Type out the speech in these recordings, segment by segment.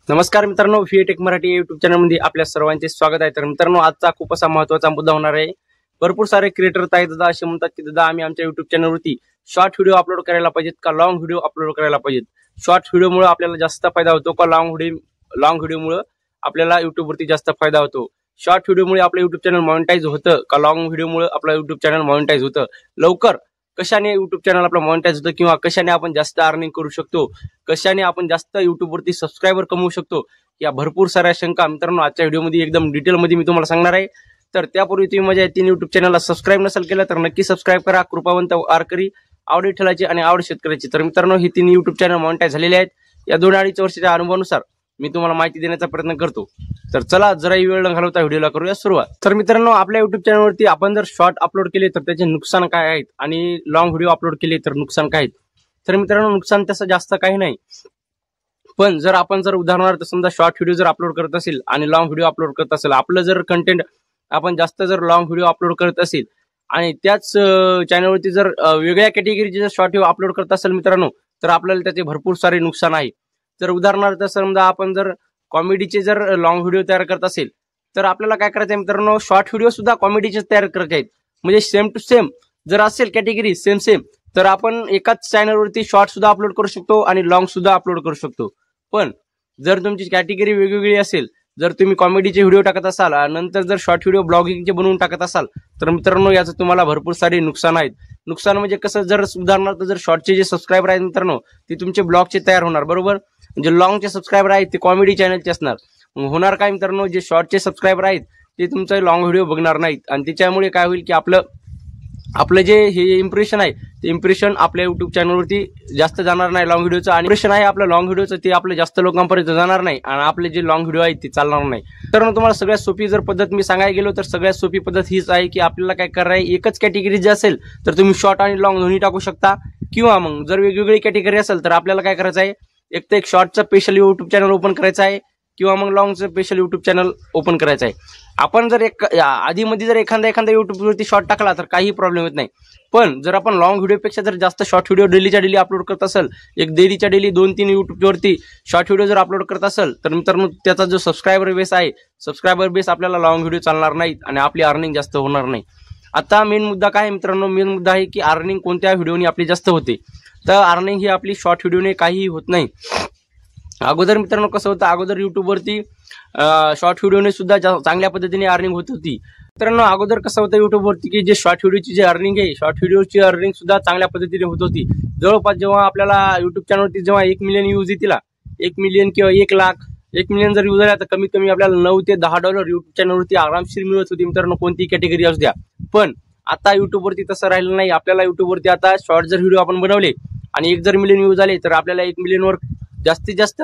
नमस्कार मित्रांनो, take Marathi YouTube चॅनलमध्ये आपल्या सर्वांचे स्वागत आहे। तर मित्रांनो, आजचा खूप असा महत्त्वाचा मुद्दा होणार आहे। भरपूर सारे क्रिएटर ताई दादा असे म्हणतात की दादा आम्ही आमच्या युट्यूब चॅनलवरती शॉर्ट व्हिडिओ अपलोड करायला पाहिजेत का लॉंग व्हिडिओ अपलोड करायला पाहिजेत। शॉर्ट व्हिडिओमुळे आपल्याला जास्त फायदा होतो का लॉंग व्हिडिओमुळे आपल्याला युट्यूबवरती जास्त फायदा होतो। शॉर्ट व्हिडिओमुळे आपलं युट्यूब चॅनल मॉनिटाईज होतं का लॉंग व्हिडिओमुळे आपलं युट्यूब चॅनल मॉनिटाईज होतं। लवकर कशाने युट्यूब चॅनल आपलं मॉनिटाईज होतं किंवा कशाने आपण जास्त अर्निंग करू शकतो, कशाने आपण जास्त युट्यूबवरती सबस्क्रायबर कमवू शकतो, या भरपूर साऱ्या शंका मित्रांनो आजच्या व्हिडिओमध्ये एकदम डिटेलमध्ये मी तुम्हाला सांगणार आहे। तर त्यापूर्वी तुम्ही माझ्या तीन युट्यूब चॅनलला सबस्क्राईब नसेल केलं तर नक्की सबस्क्राईब करा। कृपावंत वारकरी, आवडी ठेलाची आणि आवड शेतकऱ्याची। तर मित्रांनो, ही तीन युट्यूब चॅनल मॉनिटाईज झालेले आहेत। या 2-2.5 वर्षाच्या अनुभवानुसार मी तुम्हाला माहिती देण्याचा प्रयत्न करतो। तर चला जराही वेळ न घालवता व्हिडिओला करूया सुरुवात। तर मित्रांनो, आपल्या युट्यूब चॅनलवरती आपण जर शॉर्ट अपलोड केले तर त्याचे नुकसान काय आहेत आणि लॉंग व्हिडिओ अपलोड केले तर नुकसान काय आहेत। तर मित्रांनो, नुकसान तसं जास्त काही नाही, पण जर आपण उदाहरणार्थ समजा शॉर्ट व्हिडिओ जर अपलोड करत असेल आणि लॉंग व्हिडिओ अपलोड करत असेल, आपलं जर कंटेंट आपण जास्त जर लॉंग व्हिडिओ अपलोड करत असेल आणि त्याच चॅनलवरती जर वेगळ्या कॅटेगरीचे जर शॉर्ट व्हिडिओ अपलोड करत असेल मित्रांनो, तर आपल्याला त्याचे भरपूर सारे नुकसान आहे। तर उदाहरणार्थ समजा आपण जर कॉमेडीचे जर लॉंग व्हिडिओ तयार करत असेल तर आपल्याला काय करायचं आहे मित्रांनो, शॉर्ट व्हिडिओ सुद्धा कॉमेडीचे तयार करायचे आहेत। म्हणजे सेम टू सेम जर असेल कॅटेगरी सेम तर आपण एकाच चॅनलवरती शॉर्ट सुद्धा अपलोड करू शकतो आणि लॉंग सुद्धा अपलोड करू शकतो। पण जर तुमची कॅटेगरी वेगवेगळी असेल, जर तुम्ही कॉमेडीचे व्हिडिओ टाकत असाल नंतर जर शॉर्ट व्हिडिओ ब्लॉगिंगचे बनवून टाकत असाल तर मित्रांनो याचं तुम्हाला भरपूर सारे नुकसान आहेत। नुकसान म्हणजे कसं, जर उदाहरणार्थ जर शॉर्टचे जे सबस्क्रायबर आहेत मित्रांनो ते तुमचे ब्लॉगचे तयार होणार बरोबर, जे लॉंगचे सबस्क्रायबर आहेत ते कॉमेडी चॅनलचे असणार। होणार काय मित्रांनो, जे शॉर्टचे सबस्क्रायबर आहेत ते तुमचा लॉंग व्हिडिओ बघणार नाहीत आणि त्याच्यामुळे काय होईल की आपलं जे हे इम्प्रेशन आहे ते इम्प्रेशन आपल्या युट्यूब चॅनलवरती जास्त जाणार नाही लॉंग व्हिडिओचं, आणि इम्प्रेशन आहे आपलं लॉंग व्हिडिओचं ते आपलं जास्त लोकांपर्यंत जाणार नाही आणि आपले जे लॉंग व्हिडिओ आहेत ते चालणार नाही। तर तुम्हाला सगळ्यात सोपी जर पद्धत मी सांगायला गेलो तर सगळ्यात सोपी पद्धत हीच आहे की आपल्याला काय करायचं आहे, एकच कॅटेगरी जे असेल तर तुम्ही शॉर्ट आणि लॉंग दोन्ही टाकू शकता, किंवा मग जर वेगवेगळी कॅटेगरी असेल तर आपल्याला काय करायचं आहे, एक तर एक शॉर्टचं स्पेशल युट्यूब चॅनल ओपन करायचं आहे किंवा मग लॉंगचं स्पेशल युट्यूब चॅनल ओपन करायचं आहे। आपण जर आधीमध्ये जर एखादा युट्यूबवरती शॉर्ट टाकला तर काही प्रॉब्लेम येत नाही, पण जर आपण लॉंग व्हिडिओपेक्षा जर जास्त शॉर्ट व्हिडिओ डेलीच्या डेली अपलोड करत असेल, एक डेलीच्या डेली 2-3 युट्यूबवरती शॉर्ट व्हिडिओ जर अपलोड करत असेल तर मित्रांनो त्याचा जो सबस्क्रायबर बेस आहे, सबस्क्रायबर बेस आपल्याला लॉंग व्हिडिओ चालणार नाहीत आणि आपली अर्निंग जास्त होणार नाही। आता मेन मुद्दा काय मित्रांनो, मेन मुद्दा आहे की अर्निंग कोणत्या व्हिडिओने आपली जास्त होते। तर अर्निंग ही आपली शॉर्ट व्हिडिओने काहीही होत नाही। अगोदर मित्रांनो कसं होतं, अगोदर युट्यूबवरती शॉर्ट व्हिडिओने सुद्धा चांगल्या पद्धतीने अर्निंग होत होती। मित्रांनो अगोदर कसं होतं युट्यूबवरती की जे शॉर्ट व्हिडिओची जे अर्निंग आहे, शॉर्ट व्हिडिओची अर्निंग सुद्धा चांगल्या पद्धतीने होत होती। जवळपास जेव्हा आपल्याला युट्यूब चॅनलवरती जेव्हा 1 मिलियन व्ह्यूज येतील, 1 मिलियन किंवा 1 लाख 1 मिलियन जर व्ह्यूज आल्या तर कमीत कमी आपल्याला $9 ते $10 युट्यूब चॅनलवरती आरामशीर मिळत होती मित्रांनो, कोणती कॅटेगरी असू द्या। पण आता युट्यूबवरती तसं राहिलं नाही। आपल्याला युट्यूबवरती आता शॉर्ट जर व्हिडिओ आपण बनवले आणि 1 जर मिलियन व्ह्यूज आले तर आपल्याला 1 मिलियनवर जास्तीत जास्त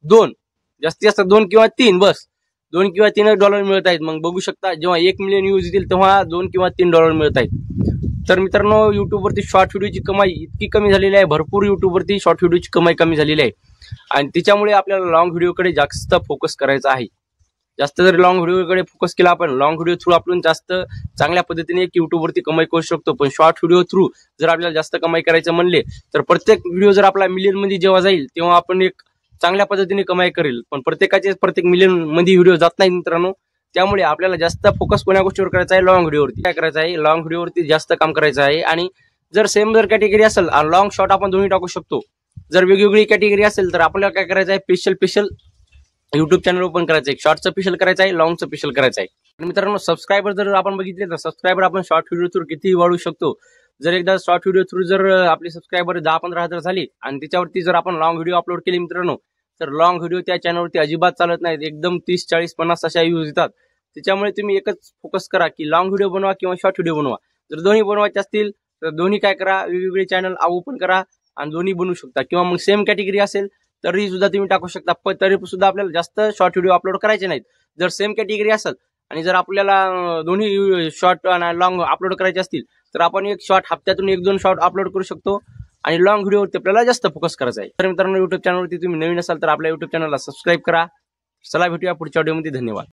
2 किंवा 3 बस $2 किंवा $3 मिळत आहेत। मग बघू शकता जेव्हा 1 मिलियन व्ह्यूज येतील तेव्हा $2 किंवा $3 मिळत आहेत। तर मित्रांनो युट्यूबवरती शॉर्ट व्हिडिओची कमाई इतकी कमी झालेली आहे, भरपूर युट्यूबवरती शॉर्ट व्हिडिओची कमाई कमी झालेली आहे आणि त्याच्यामुळे आपल्याला लॉंग व्हिडिओकडे जास्त फोकस करायचा आहे। जास्त जर लॉंग व्हिडिओकडे फोकस केला आपण, लॉंग व्हिडिओ थ्रू आपण जास्त चांगल्या पद्धतीने युट्यूबवरती कमाई करू शकतो। पण शॉर्ट व्हिडिओ थ्रू जर आपल्याला जास्त कमाई करायचं म्हणले तर प्रत्येक व्हिडिओ जर आपला मिलियन मध्ये जेव्हा जाईल तेव्हा आपण एक चांगल्या पद्धतीने कमाई करेल, पण प्रत्येक मिलियन मध्ये व्हिडिओ जात नाही मित्रांनो। त्यामुळे आपल्याला जास्त फोकस कोणत्या गोष्टीवर करायचा आहे, लॉंग व्हिडिओवरती काय करायचं आहे, लॉंग व्हिडिओवरती जास्त काम करायचं आहे। आणि जर सेम जर कॅटेगरी असेल आणि लॉंग शॉर्ट आपण दोन्ही टाकू शकतो। जर वेगवेगळी कॅटेगरी असेल तर आपल्याला काय करायचं आहे, स्पेशल युट्यूब चॅनल ओपन करायचं आहे, शॉर्टचं स्पेशल करायचं आहे, लॉंगचं स्पेशल करायचं आहे। मित्रांनो सबस्क्रायबर जर आपण बघितले तर सबस्क्रायबर आपण शॉर्ट व्हिडिओ थ्रू कितीही वाढवू शकतो। जर एकदा शॉर्ट व्हिडिओ थ्रू जर आपले सबस्क्रायबर 10-15 हजार झाली आणि त्याच्यावरती जर आपण लॉंग व्हिडिओ अपलोड केले मित्रांनो तर लॉंग व्हिडिओ त्या चॅनलवरती अजिबात चालत नाहीत, एकदम 30, 40, 50 अशा व्ह्यूज येतात। त्याच्यामुळे तुम्ही एकच फोकस करा की लॉंग व्हिडिओ बनवा किंवा शॉर्ट व्हिडिओ बनवा। जर दोन्ही बनवायचे असतील तर दोन्ही काय करा, वेगवेगळे चॅनल ओपन करा आणि दोन्ही बनवू शकता, किंवा मग सेम कॅटेगरी असेल तरी सुद्धा तुम्ही टाकू शकता, पण तरी सुद्धा आपल्याला जास्त शॉर्ट व्हिडिओ अपलोड करायचे नाहीत। जर सेम कॅटेगरी असेल आणि जर आपल्याला दोन्ही शॉर्ट आणि लॉंग अपलोड करायचे असतील तर आपण एक शॉर्ट हप्त्यातून 1-2 शॉर्ट अपलोड करू शकतो आणि लॉंग व्हिडिओवरती आपल्याला जास्त फोकस करायचा आहे। तर मित्रांनो युट्यूब चॅनलवरती तुम्ही नवीन असाल तर आपल्या युट्यूब चॅनलला सबस्क्राईब करा। चला भेटूया पुढच्या व्हिडिओमध्ये, धन्यवाद।